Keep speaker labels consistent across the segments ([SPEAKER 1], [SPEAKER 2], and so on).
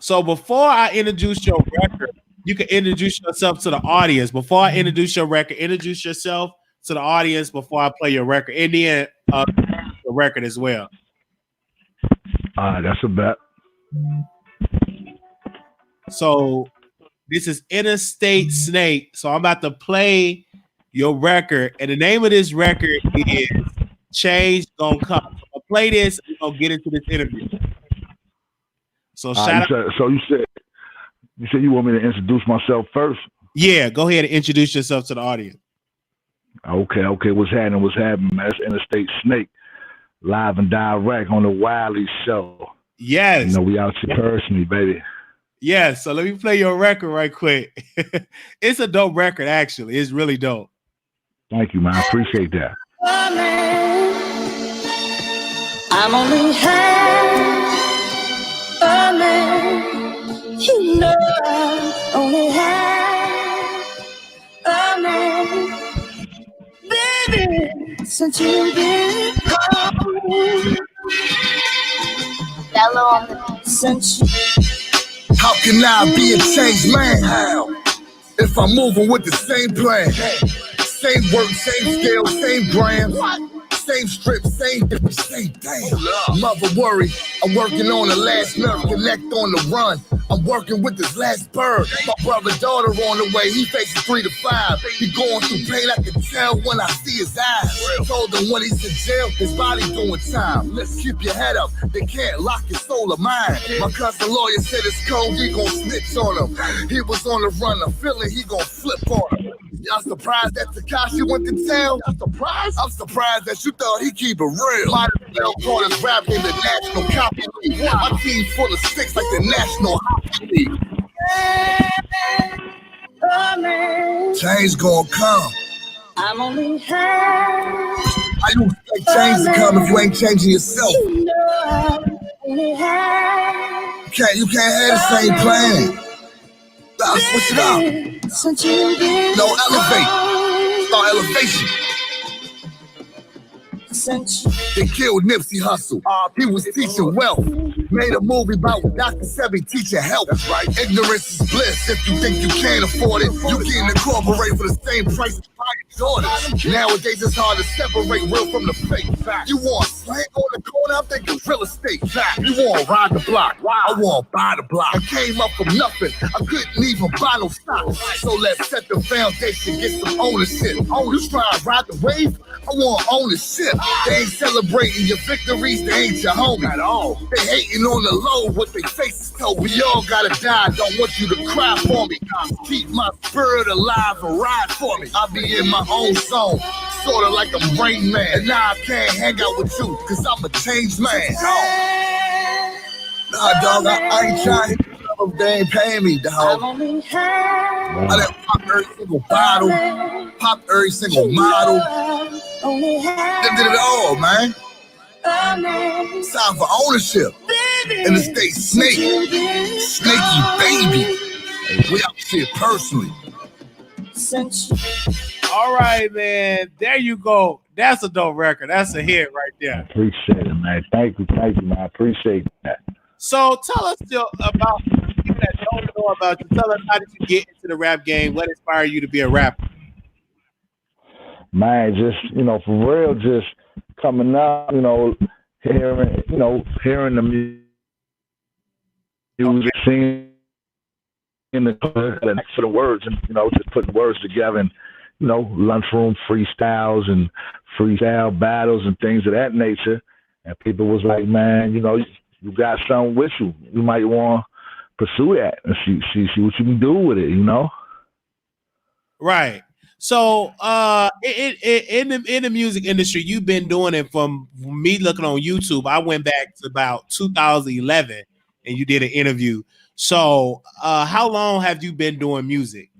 [SPEAKER 1] So before I introduce your record, you can introduce yourself to the audience. Before I introduce your record, introduce yourself to the audience before I play your record. And then the record as well.
[SPEAKER 2] That's a bet.
[SPEAKER 1] So this is Interstate Snake. So I'm about to play your record. And the name of this record is Change Gonna Come. So I'll play this and we'll get into this interview. So shout out.
[SPEAKER 2] So you said you want me to introduce myself first?
[SPEAKER 1] Yeah, go ahead and introduce yourself to the audience.
[SPEAKER 2] Okay. What's happening? Man, it's Interstate Snake, live and direct on the Wiley Show.
[SPEAKER 1] Yes.
[SPEAKER 2] You know, we out here personally, baby.
[SPEAKER 1] Yes. So let me play your record right quick. It's a dope record, actually. It's really dope.
[SPEAKER 2] Thank you, man. I appreciate that.
[SPEAKER 3] Oh, man. I'm only half a man. You know I'm only half a man. Baby, since you've been gone. Bellow on the since you.
[SPEAKER 4] How can I be a changed man? How? If I'm moving with the same plan, same work, same skill, same brand, same strip, same thing. Mother worry, I'm working on the last nerve, connect on the run. I'm working with this last bird. My brother, daughter on the way, he faces 3 to 5. He going through pain, I can tell when I see his eyes. Told him when he's in jail, his body doing time. Let's keep your head up, they can't lock your soul of mine. My cousin lawyer said it's cold, he gon' snitch on him. He was on the run, I'm feeling he gon' flip on him. Y'all surprised that Tekashi went to town? I'm surprised that you thought he keep it real. Might as well call his rap in the National Copy League. My team full of sticks like the National Hockey League. Change gonna come.
[SPEAKER 3] I'm only half.
[SPEAKER 4] How you expect change to come if you ain't changing yourself?
[SPEAKER 3] You know I'm only half.
[SPEAKER 4] You can't have the same plan. Nah, switch it up.
[SPEAKER 3] Since you've been
[SPEAKER 4] no, elevate. Start elevation. They killed Nipsey Hussle. He was teaching wealth. Made a movie about Dr. Sebi teaching health. That's right. Ignorance is bliss. If you think you can't afford it, you can incorporate for the same price as Jordans. Nowadays it's hard to separate real from the fake. You want slang on the corner? I'm thinking real estate. You want ride the block? I want buy the block. I came up from nothing. I couldn't even buy no stock. So let's set the foundation, get some ownership. You try to ride the wave? I want ownership. They ain't celebrating your victories, they ain't your homie at all. They hating on the low with their faces told. We all gotta die, don't want you to cry for me. Keep my spirit alive and ride for me. I be in my own zone, sorta like a brain man. And now I can't hang out with you, cause I'm a changed man. Nah, dog, I ain't trying to hit them, they ain't paying me, dog. I done pop every single bottle, pop every single model. They did it all, man. It's time for ownership. Interstate Snake. Snaky baby. We out here personally.
[SPEAKER 1] All right, man. There you go. That's a dope record. That's a hit right there.
[SPEAKER 2] I appreciate it, man. Thank you, man. I appreciate that.
[SPEAKER 1] So tell us still about people that don't know about you. Tell us, how did you get into the rap game? What inspired you to be a rapper?
[SPEAKER 2] Man, just, for real, just coming up, hearing the music, seeing the for the words, and, just putting words together, and, lunchroom freestyles and freestyle battles and things of that nature. And people was like, man, you got something with you. You might want to pursue that and see what you can do with it, Right.
[SPEAKER 1] So, in the music industry, you've been doing it. From me looking on YouTube, I went back to about 2011, and you did an interview. So, how long have you been doing music?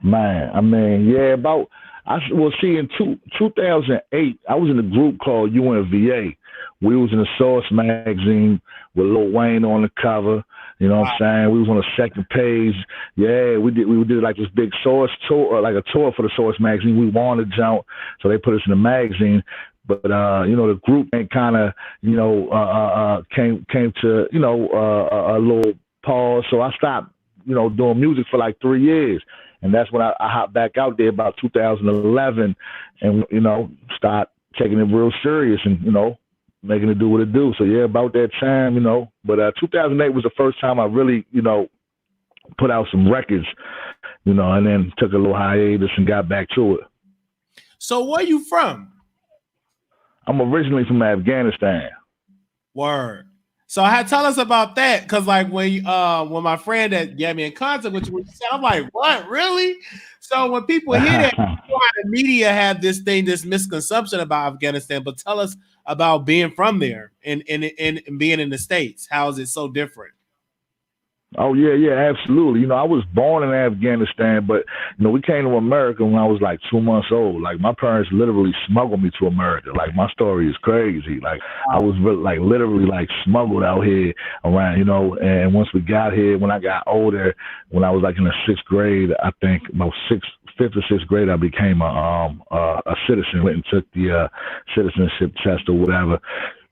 [SPEAKER 2] Man, in 2008, I was in a group called UNVA. We was in the Source magazine with Lil Wayne on the cover. You know what I'm saying? We was on the second page. Yeah, we did like this big Source tour, like a tour for the Source magazine. We won the jump, so they put us in the magazine. But you know, the group kind of, you know, came to, you know, a little pause. So I stopped, you know, doing music for like 3 years. And that's when I hopped back out there about 2011 and, you know, start taking it real serious and, you know, making it do what it do. So yeah, about that time, you know, but 2008 was the first time I really, you know, put out some records, you know, and then took a little hiatus and got back to it.
[SPEAKER 1] So where you from?
[SPEAKER 2] I'm originally from Afghanistan.
[SPEAKER 1] Word. So tell us about that, because like when my friend that got me in contact with you, I'm like, what, really? So when people hear that, the media have this misconception about Afghanistan, but tell us about being from there and being in the States. How is it so different?
[SPEAKER 2] Oh, yeah, absolutely. You know, I was born in Afghanistan, but, you know, we came to America when I was like 2 months old. Like, my parents literally smuggled me to America. Like, my story is crazy. Like, I was like literally like smuggled out here around, you know, and once we got here, when I got older, when I was like in the 6th grade, I think about 5th or 6th grade, I became a citizen, went and took the citizenship test or whatever.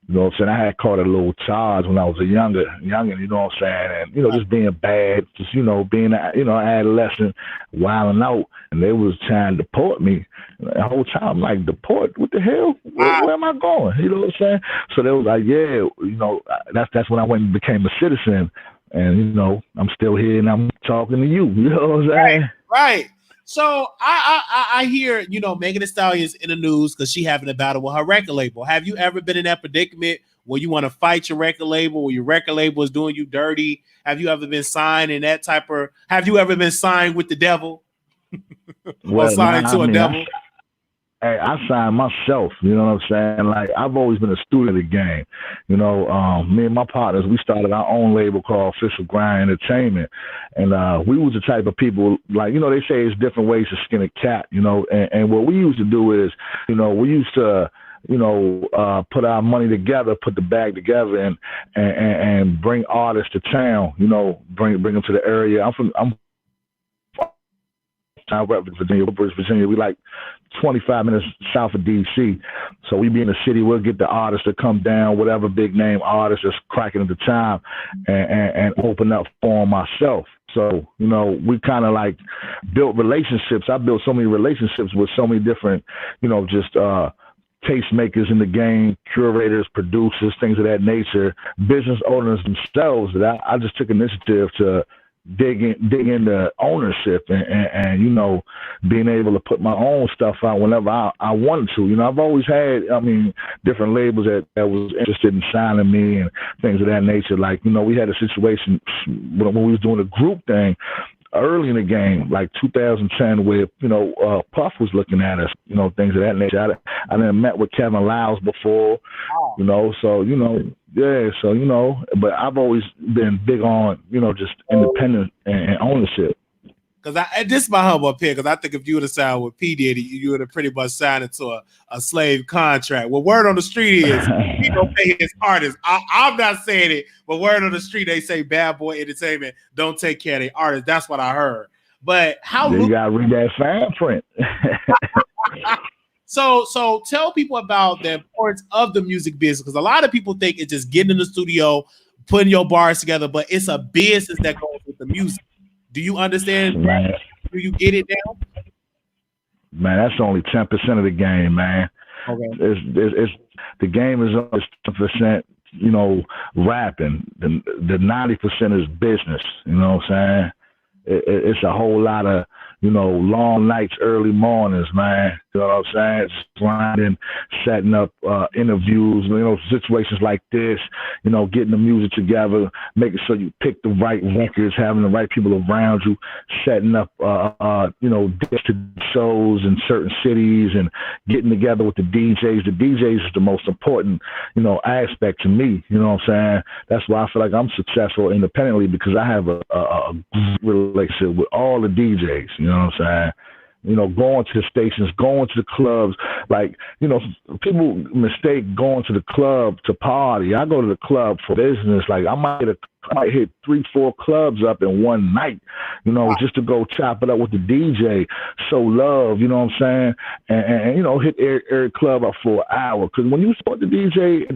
[SPEAKER 2] You know what I'm saying? I had caught a little charge when I was a younger, you know what I'm saying? And, you know, just being bad, just, you know, being, you know, adolescent, wilding out, and they was trying to deport me. The whole time, I'm like, deport? What the hell? Where am I going? You know what I'm saying? So they was like, yeah, you know, that's when I went and became a citizen. And, you know, I'm still here and I'm talking to you. You know what I'm saying?
[SPEAKER 1] Right. So I hear, you know, Megan Thee Stallion's in the news because she having a battle with her record label. Have you ever been in that predicament where you want to fight your record label, or your record label is doing you dirty? Have you ever been signed in that type of? Have you ever been signed with the devil?
[SPEAKER 2] Well,
[SPEAKER 1] or signed to a devil?
[SPEAKER 2] I signed myself, you know what I'm saying? Like, I've always been a student of the game. You know, me and my partners, we started our own label called Official Grind Entertainment. And we was the type of people, like, you know, they say it's different ways to skin a cat, you know, and what we used to do is, you know, we used to, you know, put our money together, put the bag together and bring artists to town, you know, bring them to the area. I'm Virginia. We like 25 minutes south of DC. So we be in the city, we'll get the artists to come down, whatever big name artist that's cracking at the time, and open up for them myself. So, you know, we kind of like built relationships. I built so many relationships with so many different, you know, just tastemakers in the game, curators, producers, things of that nature, business owners themselves, that I just took initiative to dig into ownership and you know, being able to put my own stuff out whenever I wanted to. You know, I've always had, I mean, different labels that was interested in signing me and things of that nature. Like, you know, we had a situation when we was doing a group thing early in the game, like 2010, where, you know, Puff was looking at us, you know, things of that nature. I done met with Kevin Lyles before, you know, so, you know, yeah, so, you know, but I've always been big on, you know, just independent and ownership.
[SPEAKER 1] Because this is my humble opinion, because I think if you would have signed with P. Diddy, you would have pretty much signed into a slave contract. Well, word on the street is he don't pay his artists. I'm not saying it, but word on the street, they say Bad Boy Entertainment don't take care of their artists. That's what I heard. But how
[SPEAKER 2] you gotta read that fine print.
[SPEAKER 1] So tell people about the importance of the music business, because a lot of people think it's just getting in the studio, putting your bars together, but it's a business that goes with the music. Do you understand?
[SPEAKER 2] Man.
[SPEAKER 1] Do you get it now?
[SPEAKER 2] Man, that's only 10% of the game, man.
[SPEAKER 1] Okay.
[SPEAKER 2] It's the game is only 10%, you know, rapping. The 90% is business. You know what I'm saying? It's a whole lot of, you know, long nights, early mornings, man. You know what I'm saying? Just grinding, setting up interviews, you know, situations like this, you know, getting the music together, making sure you pick the right records, having the right people around you, setting up, you know, shows in certain cities and getting together with the DJs. The DJs is the most important, you know, aspect to me. You know what I'm saying? That's why I feel like I'm successful independently, because I have a relationship with all the DJs. You know what I'm saying? You know, going to the stations, going to the clubs. Like, you know, people mistake going to the club to party. I go to the club for business. Like, I might get a I might hit 3-4 clubs up in one night, you know, just to go chop it up with the DJ, show love, you know what I'm saying, and you know, hit every club up for an hour. Because when you support the DJ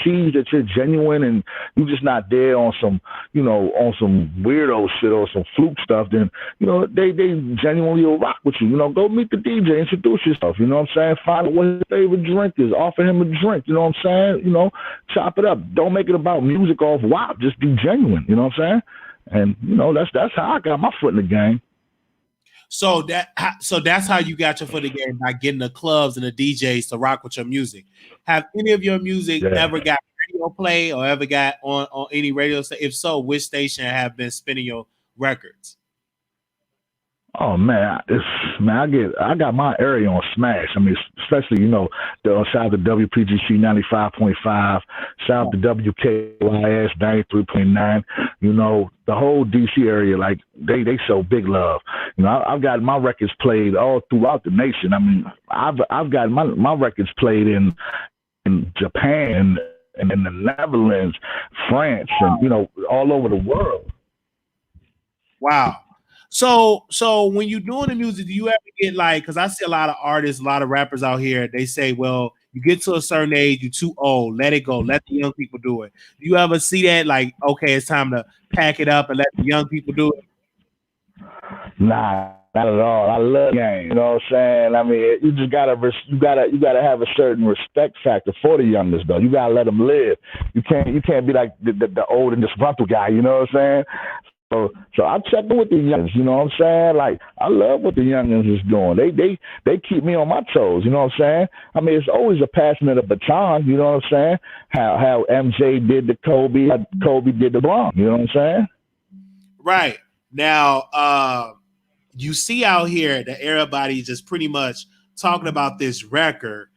[SPEAKER 2] sees that you're genuine and you're just not there on some, you know, on some weirdo shit or some fluke stuff, then, you know, they genuinely will rock with you. You know, go meet the DJ, introduce yourself, you know what I'm saying? Find out what his favorite drink is, offer him a drink, you know what I'm saying? You know, chop it up. Don't make it about music off WAP. Just be genuine, you know what I'm saying? And, you know, that's how I got my foot in the game.
[SPEAKER 1] So that's how you got your foot in the game, by getting the clubs and the DJs to rock with your music. Have any of your music ever got radio play or ever got on any radio station? If so, which station have been spinning your records?
[SPEAKER 2] Oh man, I got my area on Smash. I mean, especially, you know, shout out to WPGC 95.5, shout out to WKYS 93.9. You know, the whole DC area, like they show big love. You know, I've got my records played all throughout the nation. I mean, I've got my records played in Japan and in the Netherlands, France, and, you know, all over the world.
[SPEAKER 1] Wow. So when you're doing the music, do you ever get like, because I see a lot of artists, a lot of rappers out here, they say, well, you get to a certain age, you're too old, let it go, let the young people do it. Do you ever see that, like, okay, it's time to pack it up and let the young people do it?
[SPEAKER 2] Nah, not at all. I love the game. You know what I'm saying? I mean, you just gotta have a certain respect factor for the youngest though. You gotta let them live. You can't be like the old and disgruntled guy. You know what I'm saying? So I check in with the youngins, you know what I'm saying? Like, I love what the youngins is doing. They keep me on my toes, you know what I'm saying? I mean, it's always a passing of the baton, you know what I'm saying? How MJ did to Kobe, how Kobe did to Bron, you know what I'm saying?
[SPEAKER 1] Right. Now, you see out here that everybody's just pretty much talking about this record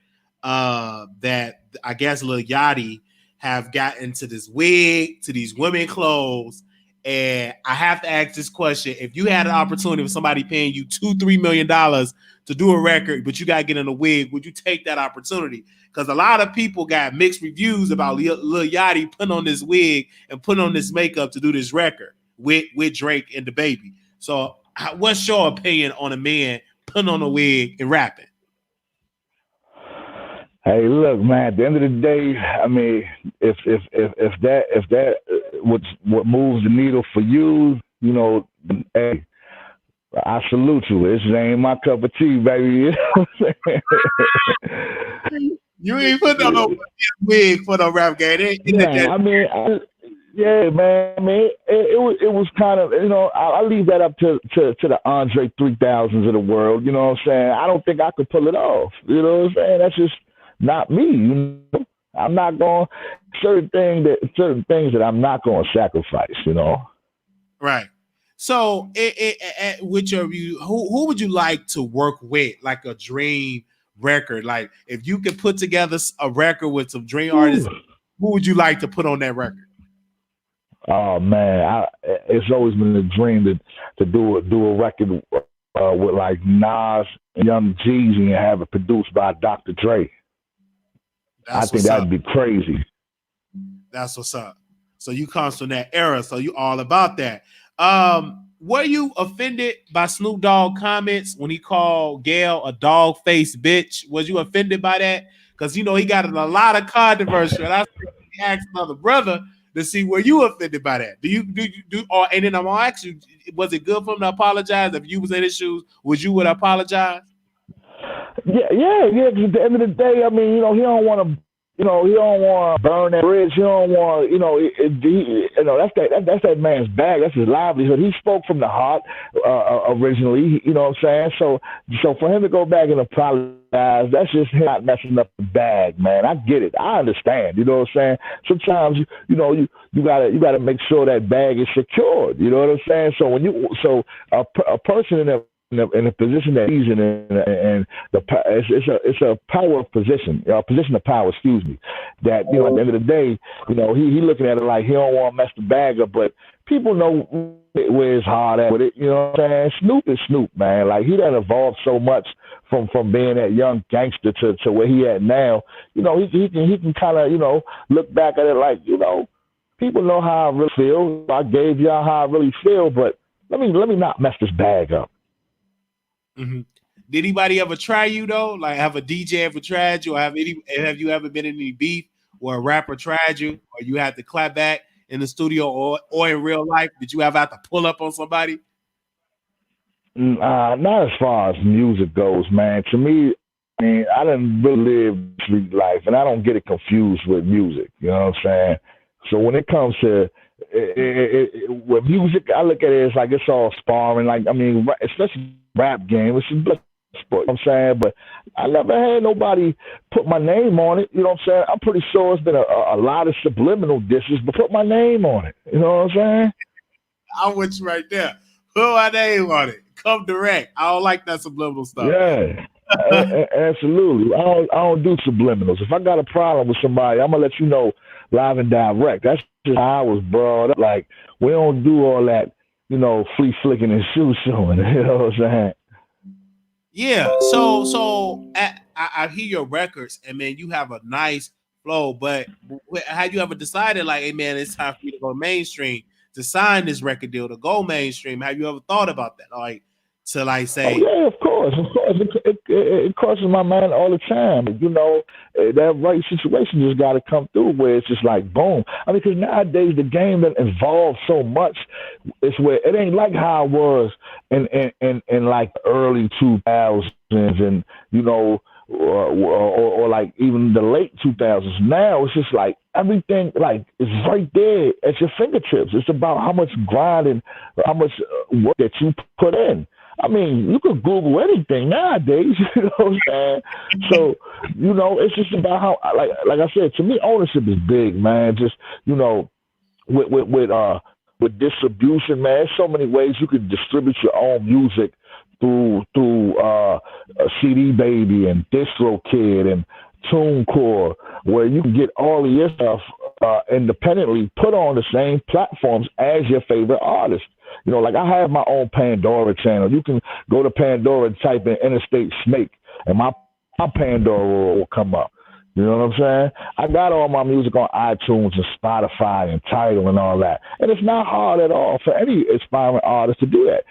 [SPEAKER 1] that I guess Lil Yachty have gotten to this wig, to these women clothes. And I have to ask this question. If you had an opportunity for somebody paying you $2-3 million to do a record, but you got to get in a wig, would you take that opportunity? Because a lot of people got mixed reviews about Lil Yachty putting on this wig and putting on this makeup to do this record with Drake and the baby. So what's your opinion on a man putting on a wig and rapping?
[SPEAKER 2] Hey, look, man. At the end of the day, I mean, if that what moves the needle for you, you know, hey, I salute you. This ain't my cup of tea, baby. You know what I'm saying?
[SPEAKER 1] You ain't put on no wig for no rap game.
[SPEAKER 2] I mean, yeah, man. I mean, it was kind of, you know, I leave that up to the Andre 3000s of the world. You know what I'm saying? I don't think I could pull it off. You know what I'm saying? That's just not me. You know? I'm not going certain things that I'm not going to sacrifice. You know.
[SPEAKER 1] Right. So, with your view, who would you like to work with? Like a dream record. Like if you could put together a record with some dream artists, who would you like to put on that record?
[SPEAKER 2] Oh man, it's always been a dream to do a record with like Nas and Young Jeezy and have it produced by Dr. Dre. I think that'd be crazy.
[SPEAKER 1] That's what's up. So you come from that era, so you all about that. Were you offended by Snoop Dogg comments when he called Gayle a dog-faced bitch? Was you offended by that? Because you know he got in a lot of controversy. And I asked another brother to see were you offended by that? Do you and then I'm gonna ask you, was it good for him to apologize? If you was in his shoes, would you apologize?
[SPEAKER 2] Yeah. Because at the end of the day, I mean, you know, he don't want to burn that bridge. He don't want, that's that man's bag. That's his livelihood. He spoke from the heart originally. You know what I'm saying? So for him to go back and apologize, that's just him not messing up the bag, man. I get it. I understand. You know what I'm saying? Sometimes you gotta make sure that bag is secured. You know what I'm saying? So a person in a position that he's in, and it's a power position, a position of power. Excuse me. That at the end of the day, he looking at it like he don't want to mess the bag up, but people know where his heart at with it. You know what I'm saying? Snoop is Snoop, man. Like he done evolved so much from being that young gangster to where he at now. He can kind of look back at it like people know how I really feel. I gave y'all how I really feel, but let me not mess this bag up.
[SPEAKER 1] Mm-hmm. Did anybody ever try you though? Like, have a DJ ever tried you, or have you ever been in any beef where a rapper tried you, or you had to clap back in the studio or in real life? Did you ever have to pull up on somebody?
[SPEAKER 2] Not as far as music goes, man. To me, I mean, I didn't really live street life, and I don't get it confused with music. You know what I'm saying? So when it comes to with music, I look at it as like it's all sparring. Like, I mean, especially rap game, it's just sport. You know what I'm saying? But I never had nobody put my name on it. You know what I'm saying? I'm pretty sure it's been a lot of subliminal dishes, but put my name on it. You know what I'm saying?
[SPEAKER 1] I'm with you right there. Put my name on it. Come direct. I don't like that subliminal stuff.
[SPEAKER 2] Yeah. Absolutely. I don't do subliminals. If I got a problem with somebody, I'm gonna let you know live and direct. That's just how I was brought up. Like, we don't do all that, you know, flea flicking and shoe showing. You know what I'm saying?
[SPEAKER 1] Yeah. So I hear your records, and man, you have a nice flow. But have you ever decided, like, hey man, it's time for me to go mainstream, to sign this record deal, to go mainstream? Have you ever thought about that? Like, to like say,
[SPEAKER 2] yeah, of course. It crosses my mind all the time. You know, that right situation just got to come through where it's just like boom. I mean, because nowadays the game that involves so much. It's where it ain't like how it was in like early 2000s and you know, or like even the late 2000s. Now it's just like everything like is right there at your fingertips. It's about how much grind and how much work that you put in. I mean, you can Google anything nowadays, you know what I'm saying? So, you know, it's just about how, like I said, to me, ownership is big, man. Just, you know, with distribution, man, there's so many ways you can distribute your own music through CD Baby and DistroKid and TuneCore, where you can get all of your stuff independently put on the same platforms as your favorite artist. You know, like I have my own Pandora channel. You can go to Pandora and type in Interstate Snake, and my Pandora will come up. You know what I'm saying? I got all my music on iTunes and Spotify and Tidal and all that. And it's not hard at all for any aspiring artist to do that.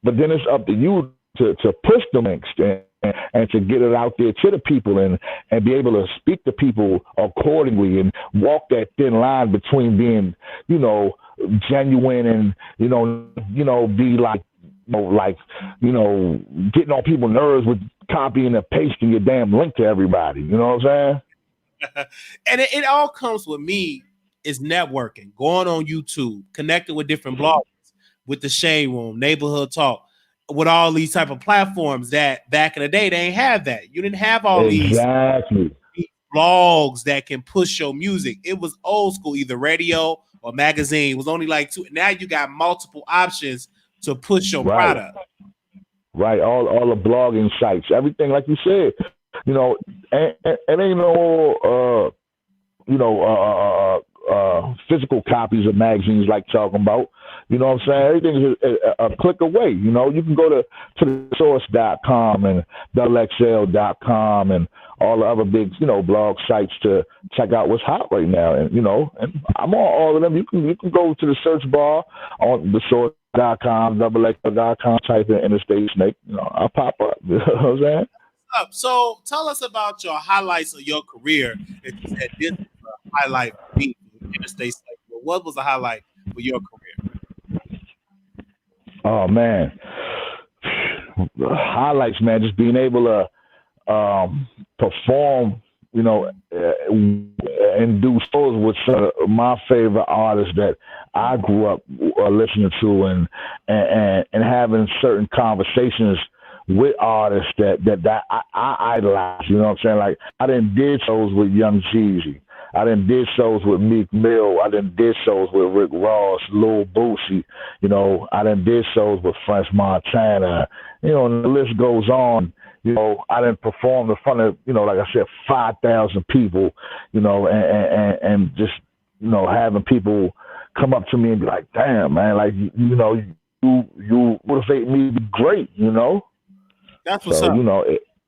[SPEAKER 2] But then it's up to you to push the links and to get it out there to the people and be able to speak to people accordingly and walk that thin line between being, you know, genuine and, you know, be like, getting on people's nerves with copying and pasting your damn link to everybody. You know what I'm
[SPEAKER 1] saying? And it all comes with me is networking, going on YouTube, connecting with different bloggers, with the Shade Room, Neighborhood Talk, with all these type of platforms that back in the day, they ain't have that. You didn't have all these blogs that can push your music. It was old school, either radio or magazine. It was only like two. Now you got multiple options to push your product.
[SPEAKER 2] Right. All the blogging sites, everything, like you said, you know, it ain't no, physical copies of magazines like talking about. You know what I'm saying? Everything is a click away. You know, you can go to thesource.com and XXL.com and all the other big, you know, blog sites to check out what's hot right now. And, you know, and I'm on all of them. You can go to the search bar on thesource.com, XXL.com, type in Interstate Snake. You know, I'll pop up. You know what I'm saying?
[SPEAKER 1] So tell us about your highlights of your career. That you said this is a highlight for me, Interstate Snake. Well, what was a highlight for your career?
[SPEAKER 2] Oh man, highlights, man. Just being able to perform, you know, and do shows with some of my favorite artists that I grew up listening to, and having certain conversations with artists that I idolize. You know what I'm saying? Like I done did shows with Young Jeezy. I done did shows with Meek Mill. I done did shows with Rick Ross, Lil Boosie. You know, I done did shows with French Montana. You know, and the list goes on. You know, I done performed in front of, you know, like I said, 5,000 people, you know, and just, you know, having people come up to me and be like, damn, man, like, you know, you motivate me to be great, you know?
[SPEAKER 1] That's what's up.
[SPEAKER 2] You know,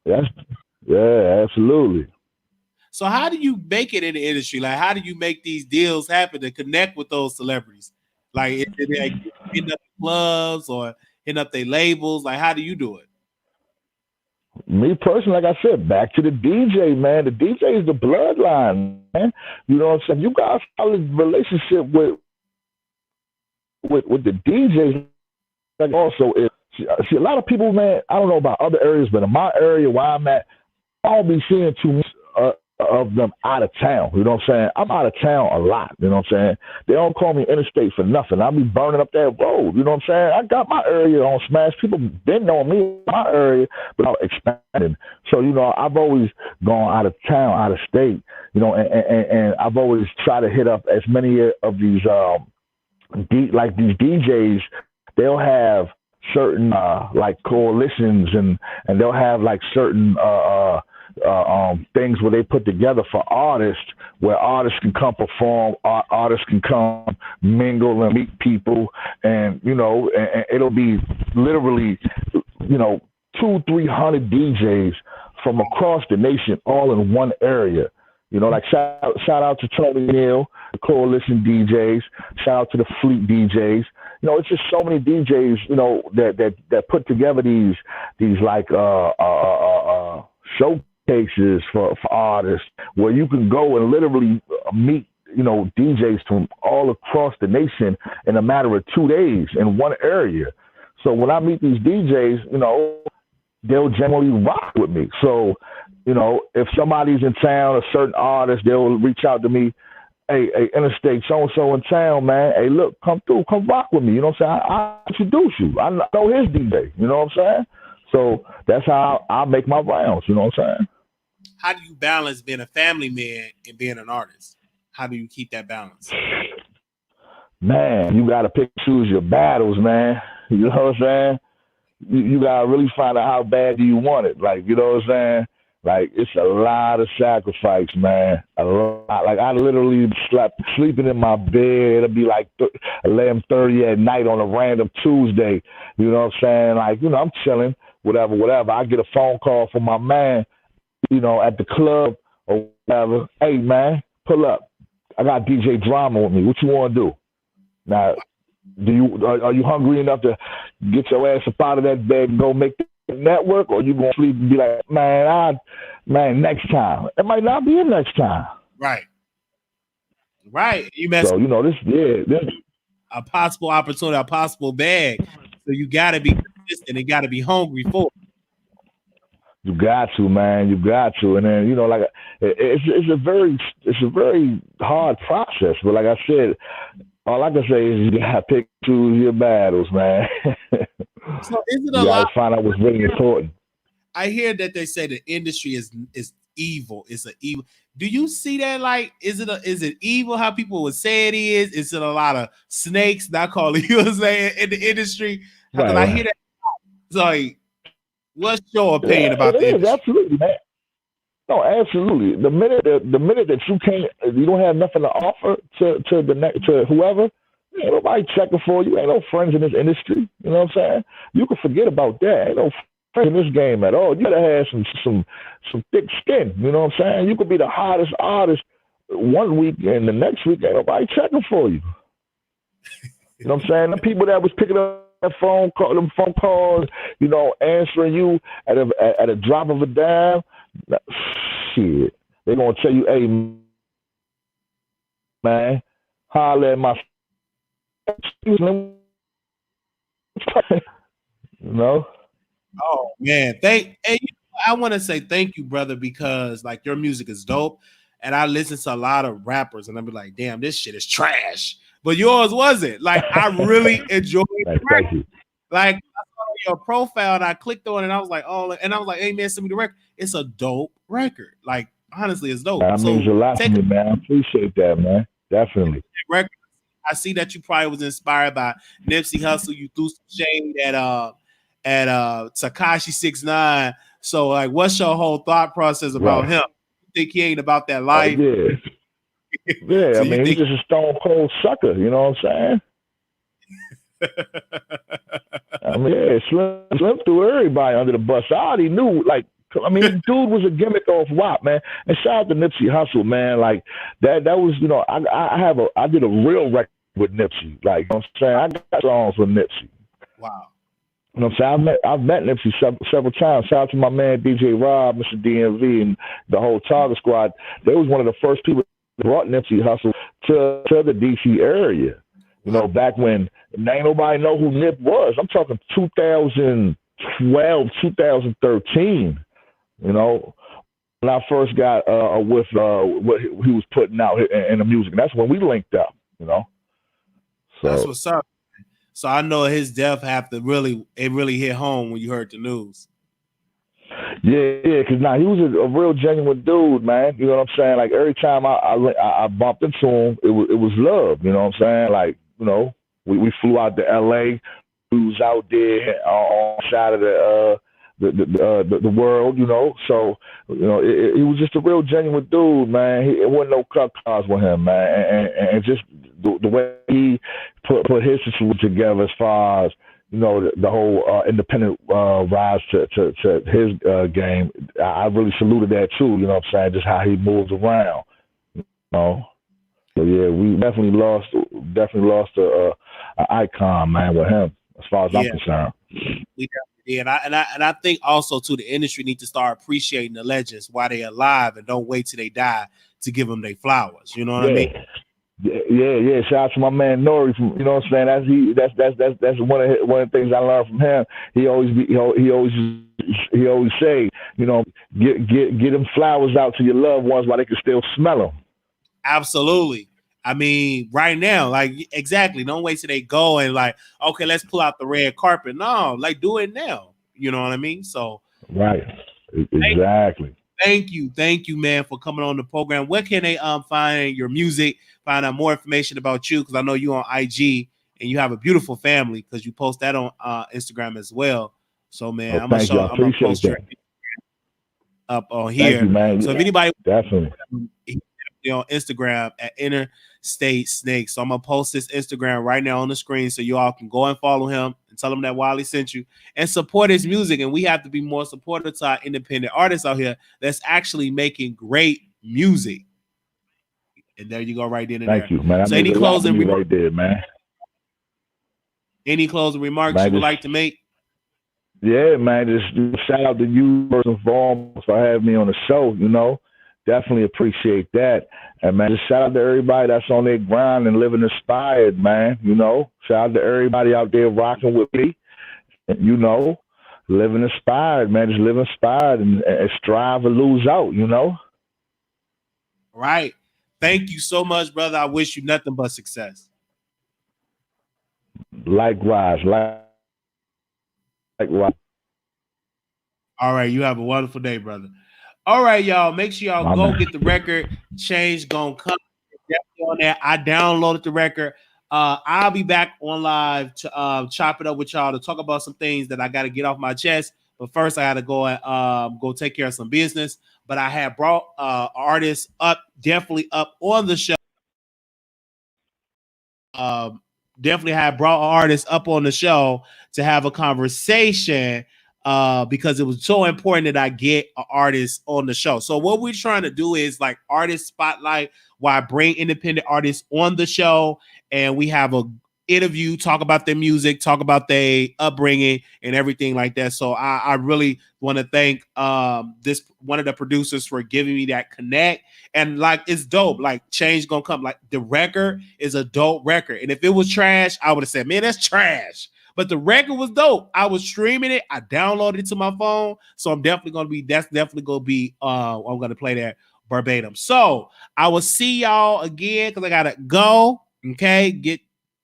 [SPEAKER 2] yeah, absolutely.
[SPEAKER 1] So how do you make it in the industry? Like, how do you make these deals happen to connect with those celebrities? Like, is it like hitting up clubs or hitting up their labels? Like, how do you do it?
[SPEAKER 2] Me personally, like I said, back to the DJ, man. The DJ is the bloodline, man. You know what I'm saying? You got a solid relationship with the DJs. Like also, see a lot of people, man. I don't know about other areas, but in my area where I'm at, I'll be seeing too much of them out of town. You know what I'm saying? I'm out of town a lot. You know what I'm saying? They don't call me Interstate for nothing. I'll be burning up that road. You know what I'm saying? I got my area on smash. People been knowing me in my area, but I'm expanding. So, you know, I've always gone out of town, out of state, you know, and I've always tried to hit up as many of these, like these DJs. They'll have certain, like coalitions and they'll have like certain, things where they put together for artists, where artists can come perform, artists can come mingle and meet people, and you know, and it'll be literally, you know, 200-300 DJs from across the nation, all in one area. You know, like shout out to Tony Neal, the Coalition DJs. Shout out to the Fleet DJs. You know, it's just so many DJs, you know, that put together these like showcases for artists where you can go and literally meet, you know, DJs from all across the nation in a matter of 2 days in one area. So when I meet these DJs, you know, they'll generally rock with me. So, you know, if somebody's in town, a certain artist, they'll reach out to me. Hey, Interstate, so-and-so in town, man. Hey, look, come through, come rock with me. You know what I'm saying? I'll introduce you. I know his DJ. You know what I'm saying? So that's how I make my rounds. You know what I'm saying?
[SPEAKER 1] How do you balance being a family man and being an artist? How do you keep that balance?
[SPEAKER 2] Man, you got to pick and choose your battles, man. You know what I'm saying? You got to really find out how bad do you want it. Like, you know what I'm saying? Like, it's a lot of sacrifice, man. A lot. Like, I literally sleeping in my bed. It'll be like 11:30 at night on a random Tuesday. You know what I'm saying? Like, you know, I'm chilling, whatever. I get a phone call from my man, you know, at the club or whatever. Hey, man, pull up. I got DJ Drama with me. What you want to do? Now, are you hungry enough to get your ass up out of that bed and go make the network, or you gonna sleep and be like, man, next time? It might not be a next time.
[SPEAKER 1] Right. You
[SPEAKER 2] so, you know, this
[SPEAKER 1] a possible opportunity, a possible bag. So you gotta be consistent and gotta be hungry for it.
[SPEAKER 2] You got to, man. You got to. And then, you know, like it's a very hard process. But like I said, all I can say is you gotta pick and choose your battles, man.
[SPEAKER 1] So is it
[SPEAKER 2] you gotta find out what's really important.
[SPEAKER 1] I hear that they say the industry is evil. It's an evil. Do you see that? Like, is it evil how people would say it is? Is it a lot of snakes? Not calling you know saying in the industry. Because I hear that. So, like, what's your opinion about the industry?
[SPEAKER 2] Absolutely, man. No, absolutely. The minute that you don't have nothing to offer to whoever, ain't nobody checking for you. Ain't no friends in this industry. You know what I'm saying? You can forget about that. Ain't no friends in this game at all. You gotta have some thick skin. You know what I'm saying? You could be the hottest artist one week and the next week ain't nobody checking for you. You know what I'm saying? The people that was picking up that phone calls, you know, answering you at a drop of a dime. Shit, they're gonna tell you, hey, man, holler at my, you know.
[SPEAKER 1] Oh man, I want to say thank you, brother, because like your music is dope, and I listen to a lot of rappers, and I'm like, damn, this shit is trash, but yours wasn't. Like, I really enjoyed it.
[SPEAKER 2] Thank you.
[SPEAKER 1] Like, I saw your profile and I clicked on it and I was like, oh, and I was like, hey man, send me the record. It's a dope record. Like, honestly, it's dope.
[SPEAKER 2] That means a lot to me, man. I appreciate that, man. Definitely.
[SPEAKER 1] I see that you probably was inspired by Nipsey Hussle. You threw some shade at Tekashi 6ix9ine. So, like, what's your whole thought process about him? You think he ain't about that life?
[SPEAKER 2] Yeah, so I mean, he's just a stone cold sucker. You know what I'm saying? I mean, yeah, Slim threw everybody under the bus. I already knew, like, I mean, dude was a gimmick off WAP, man. And shout out to Nipsey Hussle, man. Like that was, you know, I did a real record with Nipsey. Like, you know what I'm saying? I got songs with Nipsey.
[SPEAKER 1] Wow.
[SPEAKER 2] You know what I'm saying? I've met Nipsey several times. Shout out to my man DJ Rob, Mr. DMV, and the whole Target Squad. They was one of the first people that brought Nipsey Hussle to the DC area. You know, back when ain't nobody know who Nip was. I'm talking 2012, 2013. You know, when I first got with what he was putting out in the music, that's when we linked up. You know, so
[SPEAKER 1] that's what's up. So I know his death it really hit home when you heard the news.
[SPEAKER 2] Yeah, because he was a real genuine dude, man. You know what I'm saying? Like every time I bumped into him, it was love. You know what I'm saying? Like, you know, we flew out to LA. We was out there on the side of the world, you know. So, you know, he was just a real genuine dude, man. It wasn't no cut cars with him, man. And just the way he put his situation together as far as, you know, the whole independent rise to his game. I really saluted that too, you know what I'm saying? Just how he moves around, you know. So yeah, we definitely lost an icon, man, with him as far as I'm concerned.
[SPEAKER 1] We definitely did, and I think also too the industry needs to start appreciating the legends while they're alive and don't wait till they die to give them their flowers. You know what I mean?
[SPEAKER 2] Yeah. Shout out to my man Nori. You know what I'm saying? That's one of the things I learned from him. He always say, you know, get them flowers out to your loved ones while they can still smell them.
[SPEAKER 1] Absolutely. I mean, right now, like exactly. Don't wait till they go and like, okay, let's pull out the red carpet. No, like do it now. You know what I mean? So
[SPEAKER 2] right, exactly.
[SPEAKER 1] Thank you, man, for coming on the program. Where can they find your music, find out more information about you? Because I know you on IG and you have a beautiful family because you post that on Instagram as well. So, man, I'm gonna post your up on here.
[SPEAKER 2] You, man.
[SPEAKER 1] So if anybody
[SPEAKER 2] definitely
[SPEAKER 1] on Instagram at Interstate Snake. So I'm gonna post this Instagram right now on the screen so you all can go and follow him and tell him that Wiley sent you and support his music. And we have to be more supportive to our independent artists out here that's actually making great music. And there you go, right in there.
[SPEAKER 2] Thank you, man.
[SPEAKER 1] So any closing remarks
[SPEAKER 2] right there, man?
[SPEAKER 1] Any closing remarks you would like to make?
[SPEAKER 2] Yeah, man. Just shout out to you first and foremost for having me on the show. You know. Definitely appreciate that. And, man, just shout out to everybody that's on their grind and living inspired, man. You know, shout out to everybody out there rocking with me. You know, living inspired, man. Just live inspired and strive to lose out, you know?
[SPEAKER 1] Right. Thank you so much, brother. I wish you nothing but success.
[SPEAKER 2] Likewise. Likewise.
[SPEAKER 1] All right. You have a wonderful day, brother. All right, y'all. Make sure y'all go get the record. Change gonna come. Definitely on that. I downloaded the record. I'll be back on live to chop it up with y'all to talk about some things that I got to get off my chest. But first, I got to go and go take care of some business. But I have brought artists definitely up on the show. Definitely have brought artists up on the show to have a conversation. Because it was so important that I get an artist on the show. So what we're trying to do is like artist spotlight while I bring independent artists on the show. And we have a interview, talk about their music, talk about their upbringing and everything like that. So I really want to thank this one of the producers for giving me that connect. And like, it's dope. Like change gonna come. Like the record is a dope record. And if it was trash, I would have said, man, that's trash. But the record was dope. I was streaming it. I downloaded it to my phone. So I'm definitely going to be, I'm going to play that verbatim. So I will see y'all again because I got to go, okay, get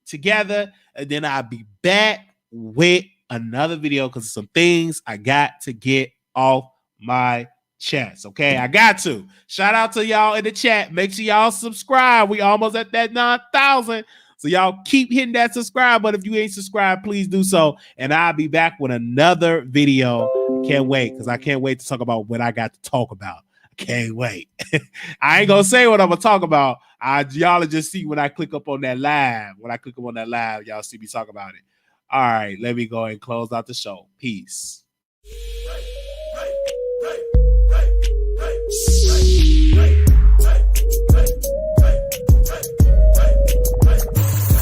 [SPEAKER 1] together. And then I'll be back with another video because some things I got to get off my chest, okay? I got to. Shout out to y'all in the chat. Make sure y'all subscribe. We almost at that 9,000. So y'all keep hitting that subscribe button. If you ain't subscribed, please do so. And I'll be back with another video. Can't wait because I can't wait to talk about what I got to talk about. I can't wait. I ain't going to say what I'm going to talk about. Y'all will just see when I click up on that live. When I click up on that live, y'all see me talk about it. All right, let me go and close out the show. Peace.